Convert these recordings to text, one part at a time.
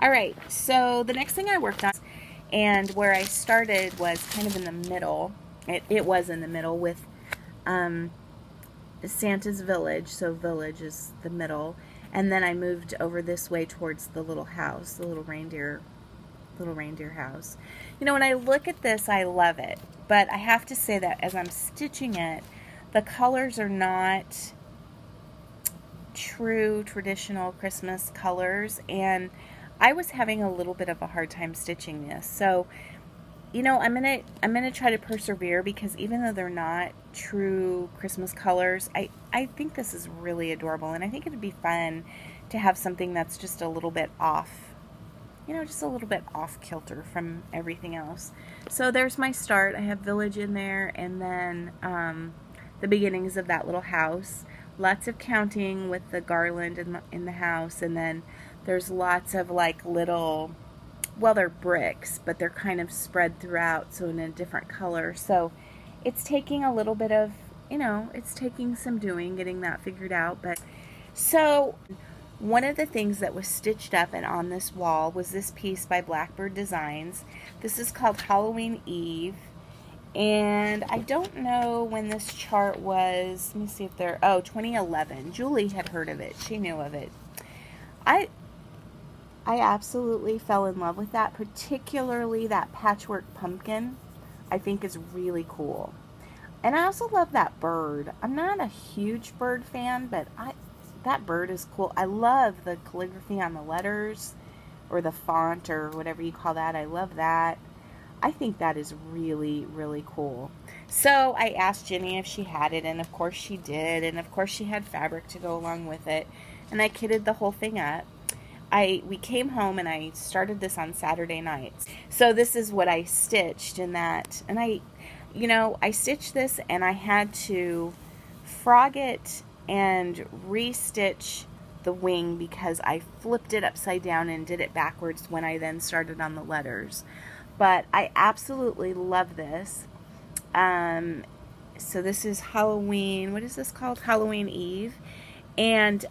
Alright, so the next thing I worked on, and where I started was kind of in the middle. It was in the middle with Santa's village, so village is the middle. And then I moved over this way towards the little house, the little reindeer house. You know, when I look at this, I love it. But I have to say that as I'm stitching it, the colors are not true traditional Christmas colors, and I was having a little bit of a hard time stitching this. So, you know, I'm gonna try to persevere, because even though they're not true Christmas colors, I think this is really adorable, and I think it'd be fun to have something that's just a little bit off, you know, just a little bit off kilter from everything else. So there's my start. I have village in there, and then the beginnings of that little house. Lots of counting with the garland in the house, and then there's lots of like little, well, they're bricks, but they're kind of spread throughout, so in a different color. So it's taking a little bit of, you know, it's taking some doing, getting that figured out. But so one of the things that was stitched up and on this wall was this piece by Blackbird Designs. This is called Halloween Eve. And I don't know when this chart was. Let me see if there, oh, 2011. Julie had heard of it. She knew of it. I absolutely fell in love with that, particularly that patchwork pumpkin. I think is really cool. And I also love that bird. I'm not a huge bird fan, but that bird is cool. I love the calligraphy on the letters, or the font, or whatever you call that. I love that. I think that is really, really cool. So I asked Jenny if she had it, and of course she did, and of course she had fabric to go along with it, and I kitted the whole thing up. We came home and I started this on Saturday nights. So this is what I stitched in that, and I stitched this, and I had to frog it and restitch the wing because I flipped it upside down and did it backwards when I then started on the letters. But I absolutely love this. So this is Halloween, what is this called? Halloween Eve. And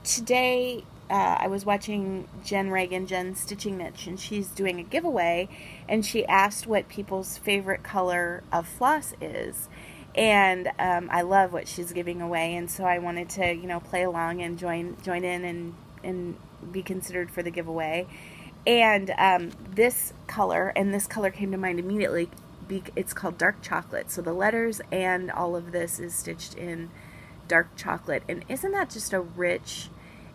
today I was watching Jen Reagan, Jen's Stitching Niche, and she's doing a giveaway, and she asked what people's favorite color of floss is. And I love what she's giving away, and so I wanted to, you know, play along and join in and be considered for the giveaway. And this color came to mind immediately. It's called dark chocolate. So the letters and all of this is stitched in dark chocolate. And isn't that just a rich,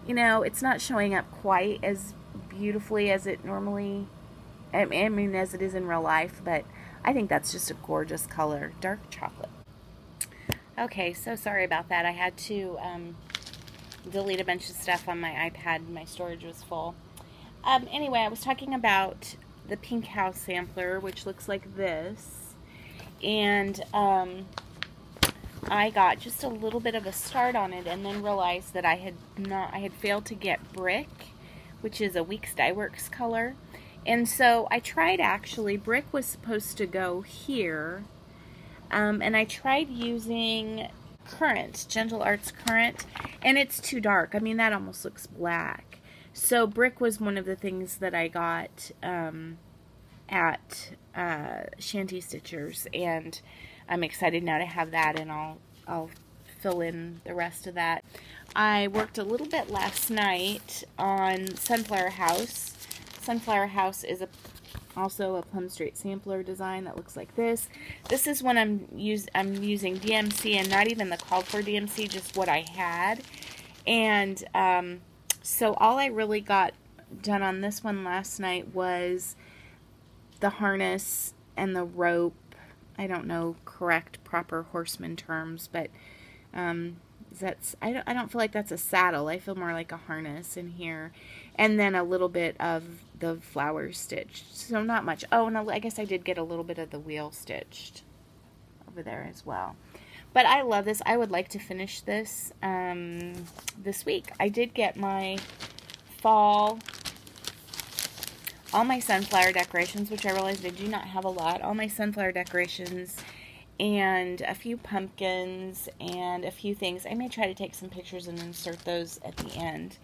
you know, it's not showing up quite as beautifully as it normally, I mean, as it is in real life, but I think that's just a gorgeous color, dark chocolate. Okay, so sorry about that. I had to delete a bunch of stuff on my iPad. My storage was full. Anyway, I was talking about the Pink House sampler, which looks like this, and I got just a little bit of a start on it, and then realized that I had failed to get Brick, which is a Weeks Dye Works color, and so I tried, actually, Brick was supposed to go here, and I tried using Current, Gentle Arts Current, and it's too dark. I mean, that almost looks black. So Brick was one of the things that I got at Shanty Stitchers, and I'm excited now to have that, and I'll fill in the rest of that. I worked a little bit last night on Sunflower House. Sunflower House is also a Plum Straight sampler design that looks like this. This is when I'm using DMC, and not even the called for DMC, just what I had. And so all I really got done on this one last night was the harness and the rope. I don't know proper horseman terms, but I don't feel like that's a saddle. I feel more like a harness in here. And then a little bit of the flowers stitched. So not much. Oh, and I guess I did get a little bit of the wheel stitched over there as well. But I love this. I would like to finish this this week. I did get my fall, all my sunflower decorations, which I realized I do not have a lot. All my sunflower decorations and a few pumpkins and a few things. I may try to take some pictures and insert those at the end.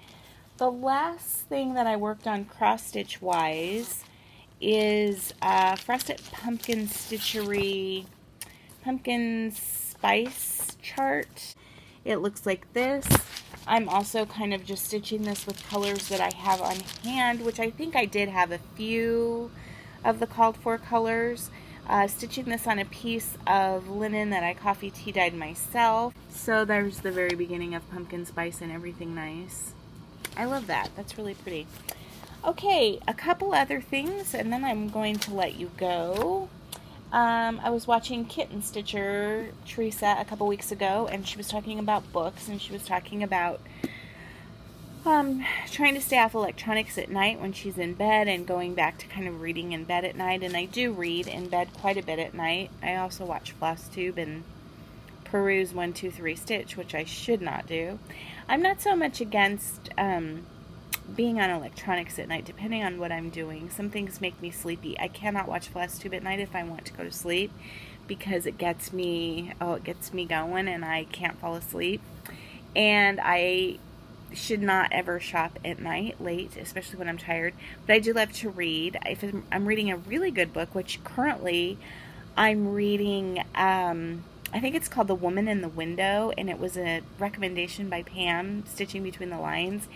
The last thing that I worked on cross-stitch wise is Frosted Pumpkin Stitchery Pumpkin Spice chart. It looks like this. I'm also kind of just stitching this with colors that I have on hand, which I think I did have a few of the called for colors. Stitching this on a piece of linen that I coffee tea dyed myself. So there's the very beginning of pumpkin spice and everything nice. I love that. That's really pretty. Okay, a couple other things and then I'm going to let you go. I was watching Kitten Stitcher Teresa a couple weeks ago, and she was talking about books, and she was talking about trying to stay off electronics at night when she's in bed and going back to kind of reading in bed at night. And I do read in bed quite a bit at night. I also watch Flosstube and peruse 1, 2, 3 Stitch, which I should not do. I'm not so much against being on electronics at night, depending on what I'm doing. Some things make me sleepy. I cannot watch Flosstube at night if I want to go to sleep because it gets me going and I can't fall asleep. And I should not ever shop at night late, especially when I'm tired. But I do love to read. If I'm reading a really good book, which currently I'm reading, I think it's called The Woman in the Window, and it was a recommendation by Pam, Stitching Between the Lines.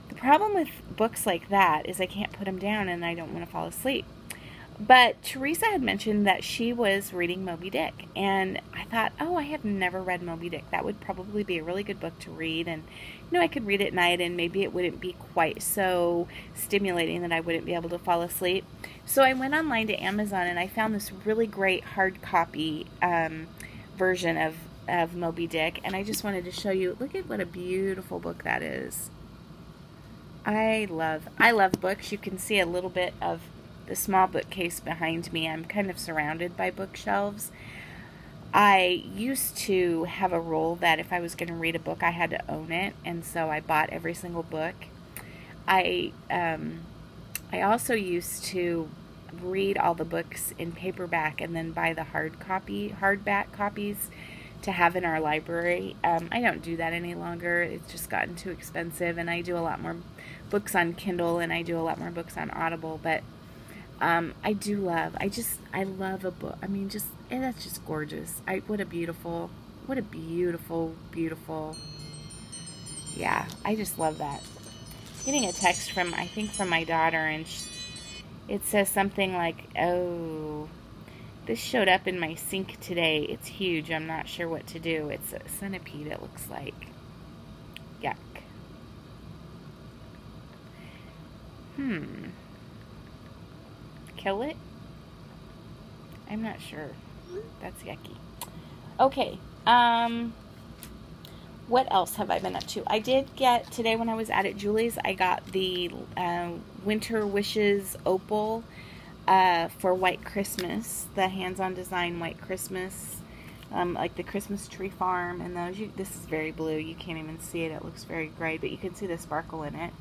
The problem with books like that is I can't put them down and I don't want to fall asleep. But Teresa had mentioned that she was reading Moby Dick, and I thought, oh, I have never read Moby Dick. That would probably be a really good book to read, and you know, I could read at night and maybe it wouldn't be quite so stimulating that I wouldn't be able to fall asleep. So I went online to Amazon and I found this really great hard copy version of Moby Dick, and I just wanted to show you. Look at what a beautiful book that is. I love books. You can see a little bit of the small bookcase behind me. I'm kind of surrounded by bookshelves. I used to have a rule that if I was going to read a book, I had to own it, and so I bought every single book. I also used to read all the books in paperback and then buy the hardback copies to have in our library. I don't do that any longer. It's just gotten too expensive, and I do a lot more books on Kindle and I do a lot more books on Audible. But I love a book. I mean, that's just gorgeous. What a beautiful, beautiful. Yeah, I just love that. Getting a text from, I think from my daughter, and it says something like, oh, this showed up in my sink today. It's huge. I'm not sure what to do. It's a centipede, it looks like. Yuck. Kill it? I'm not sure. That's yucky. Okay. What else have I been up to? I did get, today when I was out at Julie's, I got the Winter Wishes Opal for White Christmas, the hands-on design White Christmas, like the Christmas tree farm and those. This is very blue. You can't even see it. It looks very gray, but you can see the sparkle in it.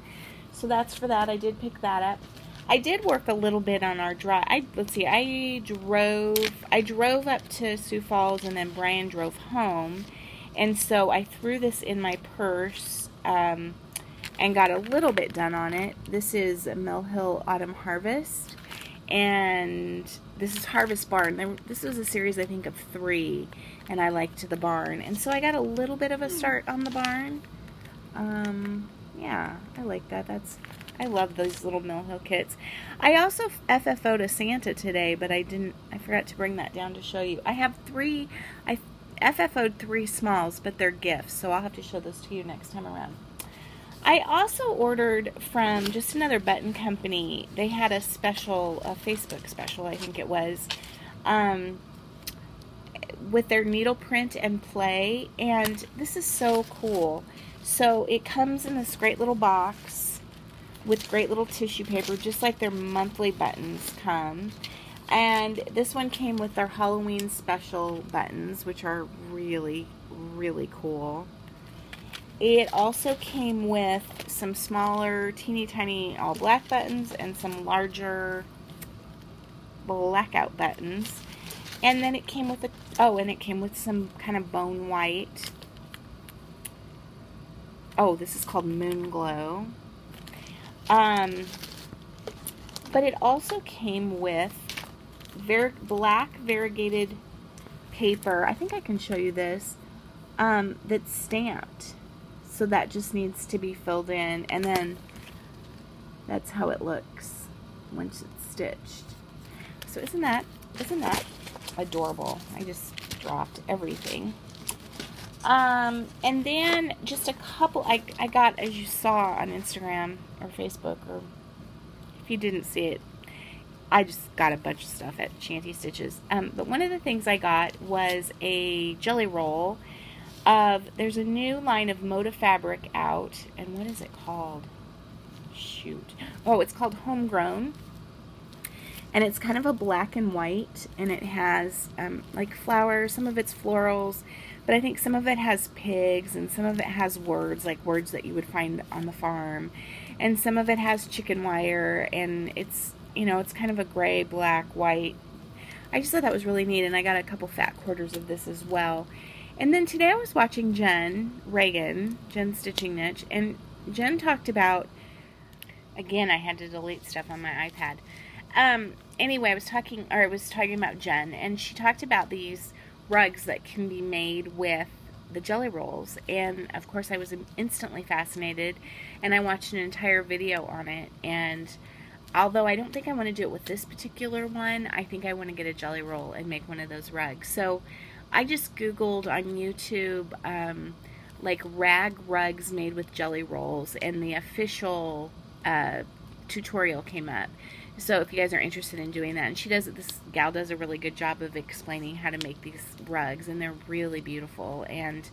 So that's for that. I did pick that up. I did work a little bit on our drive. Let's see. I drove up to Sioux Falls, and then Brian drove home, and so I threw this in my purse and got a little bit done on it. This is a Mill Hill Autumn Harvest, and this is Harvest Barn. This was a series, I think, of 3, and I liked the barn, and so I got a little bit of a start on the barn. Yeah, I like that. I love those little Mill Hill kits. I also FFO'd a Santa today, but I forgot to bring that down to show you. I FFO'd 3 smalls, but they're gifts, so I'll have to show those to you next time around. I also ordered from just another button company. They had a special, a Facebook special, I think it was, with their needle print and play, and this is so cool. So it comes in this great little box with great little tissue paper, just like their monthly buttons come. And this one came with their Halloween special buttons, which are really, really cool. It also came with some smaller, teeny tiny all black buttons and some larger blackout buttons. And then it came with and it came with some kind of bone white. Oh, this is called Moon Glow. But it also came with black variegated paper. I think I can show you this. That's stamped. So that just needs to be filled in, and then that's how it looks once it's stitched. So isn't that adorable? I just dropped everything. And then just a couple, I got, as you saw on Instagram or Facebook, or if you didn't see it, I just got a bunch of stuff at Shanty Stitches. But one of the things I got was a jelly roll there's a new line of Moda fabric out, and what is it called? Shoot. Oh, it's called Homegrown, and it's kind of a black and white, and it has like flowers. Some of it's florals, but I think some of it has pigs, and some of it has words, like words that you would find on the farm, and some of it has chicken wire, and it's, you know, it's kind of a gray, black, white. I just thought that was really neat, and I got a couple fat quarters of this as well. And then today I was watching Jen Stitching Niche, and Jen talked about, again, I had to delete stuff on my iPad. Anyway, I was talking about Jen, and she talked about these rugs that can be made with the jelly rolls, and of course I was instantly fascinated, and I watched an entire video on it, and although I don't think I want to do it with this particular one, I think I want to get a jelly roll and make one of those rugs. So I just Googled on YouTube, like rag rugs made with jelly rolls, and the official tutorial came up. So if you guys are interested in doing that, and this gal does a really good job of explaining how to make these rugs, and they're really beautiful, and,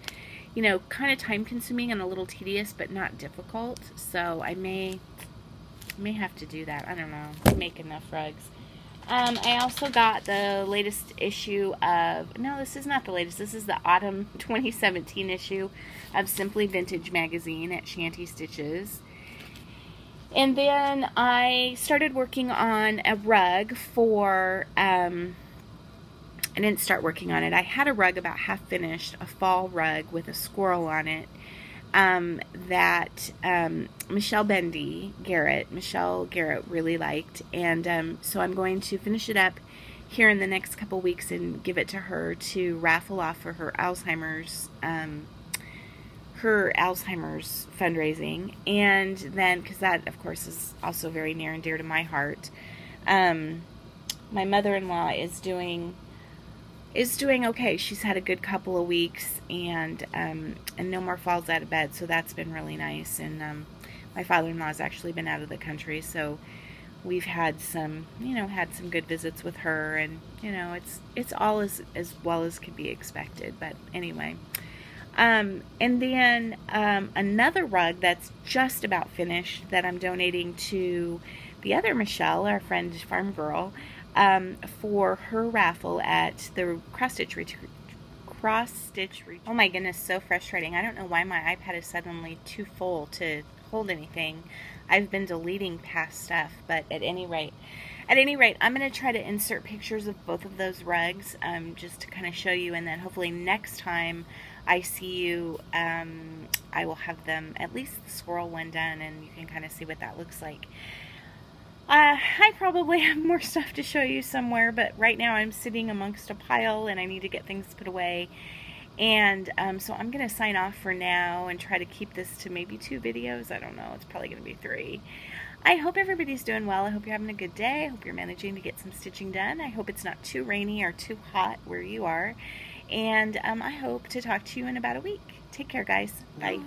you know, kind of time consuming and a little tedious, but not difficult. So I may have to do that. I don't know. I make enough rugs. I also got the latest issue of, no, this is not the latest, this is the autumn 2017 issue of Simply Vintage magazine at Shanty Stitches. And then I started working on a rug for, I didn't start working on it. I had a rug about half finished, a fall rug with a squirrel on it, that Michelle Garrett really liked, and so I'm going to finish it up here in the next couple weeks and give it to her to raffle off for her Alzheimer's fundraising. And then, because that of course is also very near and dear to my heart, my mother-in-law is doing okay. She's had a good couple of weeks, and no more falls out of bed, so that's been really nice. And my father-in-law's actually been out of the country, so we've had some good visits with her, and you know, it's all as well as could be expected. But anyway, and then another rug that's just about finished that I'm donating to the other Michelle, our friend Farm Girl, for her raffle at the cross stitch retreat. Oh my goodness, so frustrating. I don't know why my iPad is suddenly too full to hold anything. I've been deleting past stuff, but at any rate, I'm going to try to insert pictures of both of those rugs, just to kind of show you, and then hopefully next time I see you, I will have them, at least the squirrel one, done, and you can kind of see what that looks like. I probably have more stuff to show you somewhere, but right now I'm sitting amongst a pile and I need to get things put away. And so I'm going to sign off for now and try to keep this to maybe 2 videos. I don't know. It's probably going to be 3. I hope everybody's doing well. I hope you're having a good day. I hope you're managing to get some stitching done. I hope it's not too rainy or too hot where you are. And I hope to talk to you in about a week. Take care, guys. Bye.